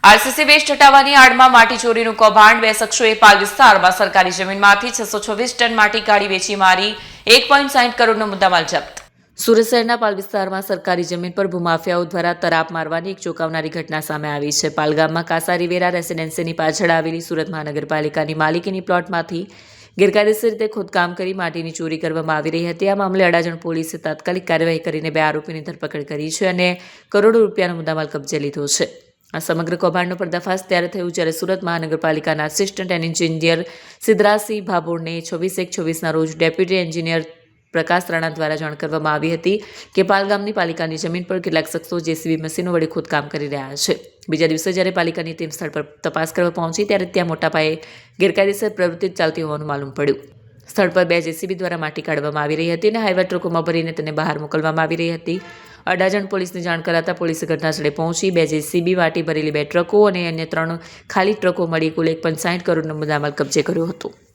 RCC waste હટાવવાની આડમાં માટી ચોરીનું કૌભાંડ. બે શખ્સોએ પાલ વિસ્તારમાં સરકારી જમીનમાંથી 626 ટન માટી કાઢી વેચી મારી 1.60 કરોડનો મુદ્દામાલ જપ્ત. સુરત શહેરના પાલ વિસ્તારમાં સરકારી જમીન પર ભૂમાફિયાઓ દ્વારા તરાપ મારવાની એક ચોંકાવનારી ઘટના સામે આવી છે. પાલ ગામમાં કાસા રિવેરા રેસિડેન્સીની પાછળ આવેલી સુરત મહાનગરપાલિકાની માલિકીની પ્લોટમાંથી ગેરકાયદેસર રીતે ખોદકામ કરી માટીની ચોરી કરવામાં આવી રહી હતી. આ મામલે અડાજણ પોલીસે તાત્કાલિક કાર્યવાહી કરીને 2 આરોપીની ધરપકડ કરી છે અને કરોડો રૂપિયાનો મુદ્દામાલ કબજે લીધો છે. આ સમગ્ર કૌભાંડનો પર્દાફાશ ત્યારે થયું જ્યારે સુરત મહાનગરપાલિકાના આસિસ્ટન્ટ એન્જિનિયર સિદ્ધરાજસિંહ ભાભોરને 26/1/24ના રોજ ડેપ્યુટી એન્જિનિયર પ્રકાશ રાણા દ્વારા જાણ કરવામાં આવી હતી કે પાલ ગામની પાલિકાની જમીન પર કેટલાક શખ્સો જેસીબી મશીનો વડે ખોદકામ કરી રહ્યા છે. બીજા દિવસે જ્યારે પાલિકાની ટીમ સ્થળ પર તપાસ કરવા પહોંચી ત્યારે ત્યાં મોટા પાયે ગેરકાયદેસર પ્રવૃત્તિ ચાલતી હોવાનું માલુમ પડ્યું. સ્થળ પર 2 જેસીબી દ્વારા માટી કાઢવામાં આવી રહી હતી અને હાઈવા ટ્રકોમાં ભરીને તેને બહાર મોકલવામાં આવી રહી હતી. અડાજણ પોલીસને જાણ કરાતા પોલીસે ઘટનાસ્થળે પહોંચી 2 જેસીબી, માટી ભરેલી 2 ટ્રકો અને અન્ય 3 ખાલી ટ્રકો મળી કુલ 1.60 કરોડનો મુદ્દામાલ કબજે કર્યો હતો.